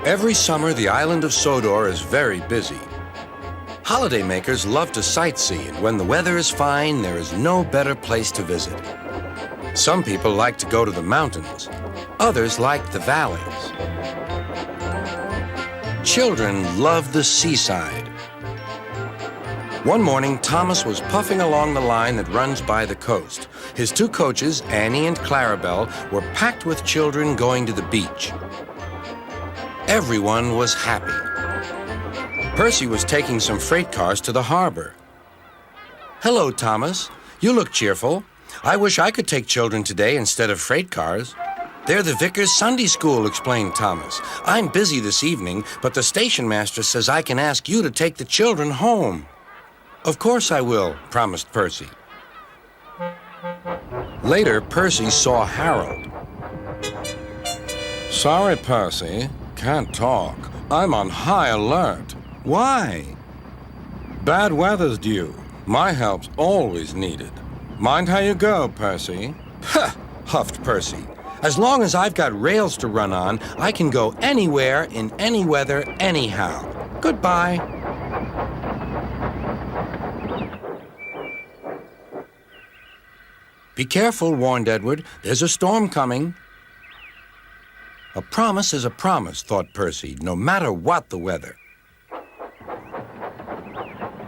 Every summer, the island of Sodor is very busy. Holidaymakers love to sightsee, and when the weather is fine, there is no better place to visit. Some people like to go to the mountains. Others like the valleys. Children love the seaside. One morning, Thomas was puffing along the line that runs by the coast. His two coaches, Annie and Clarabelle, were packed with children going to the beach. Everyone was happy. Percy was taking some freight cars to the harbor. "Hello, Thomas. You look cheerful. I wish I could take children today instead of freight cars." "They're the Vickers Sunday School," explained Thomas. "I'm busy this evening, but the station master says I can ask you to take the children home." "Of course I will," promised Percy. Later, Percy saw Harold. "Sorry, Percy. Can't talk. I'm on high alert." "Why?" "Bad weather's due. My help's always needed. Mind how you go, Percy." "Huh," huffed Percy. "As long as I've got rails to run on, I can go anywhere, in any weather, anyhow. Goodbye." "Be careful," warned Edward. "There's a storm coming." A promise is a promise, thought Percy, no matter what the weather.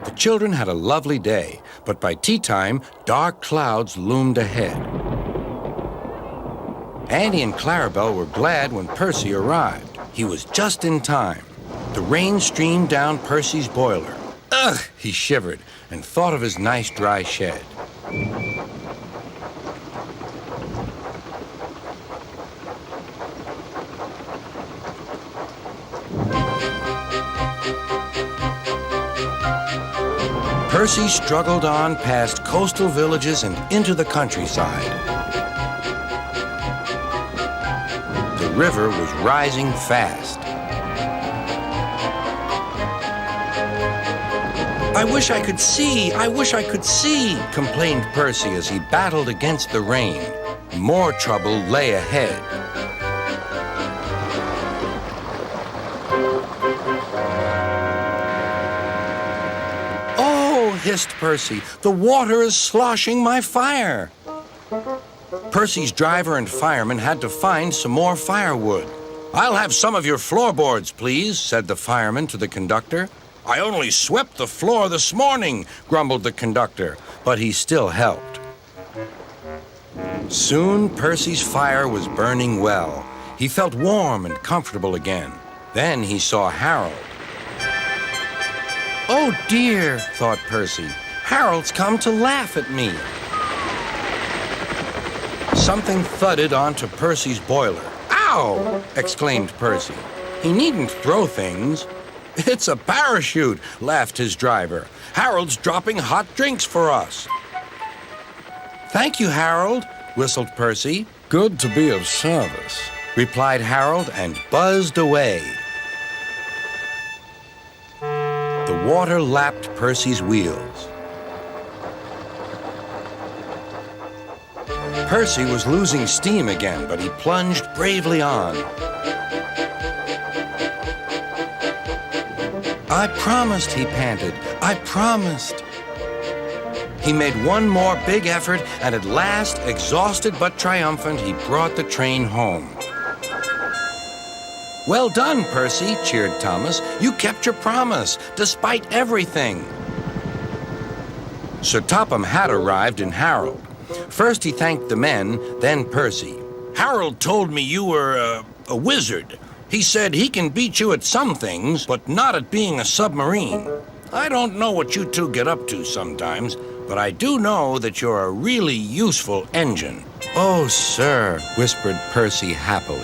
The children had a lovely day, but by tea time, dark clouds loomed ahead. Annie and Clarabelle were glad when Percy arrived. He was just in time. The rain streamed down Percy's boiler. Ugh, he shivered and thought of his nice dry shed. Percy struggled on past coastal villages and into the countryside. The river was rising fast. "I wish I could see! I wish I could see!" complained Percy as he battled against the rain. More trouble lay ahead. Hissed Percy. "The water is sloshing my fire." Percy's driver and fireman had to find some more firewood. "I'll have some of your floorboards, please," said the fireman to the conductor. "I only swept the floor this morning," grumbled the conductor, but he still helped. Soon Percy's fire was burning well. He felt warm and comfortable again. Then he saw Harold. "Oh dear," thought Percy, "Harold's come to laugh at me." Something thudded onto Percy's boiler. "Ow!" exclaimed Percy. "He needn't throw things." "It's a parachute," laughed his driver. "Harold's dropping hot drinks for us." "Thank you, Harold," whistled Percy. "Good to be of service," replied Harold and buzzed away. The water lapped Percy's wheels. Percy was losing steam again, but he plunged bravely on. "I promised," he panted. "I promised." He made one more big effort, and at last, exhausted but triumphant, he brought the train home. "Well done, Percy," cheered Thomas. "You kept your promise, despite everything." Sir Topham had arrived in Harold. First he thanked the men, then Percy. "Harold told me you were a wizard. He said he can beat you at some things, but not at being a submarine. I don't know what you two get up to sometimes, but I do know that you're a really useful engine." "Oh, sir," whispered Percy happily.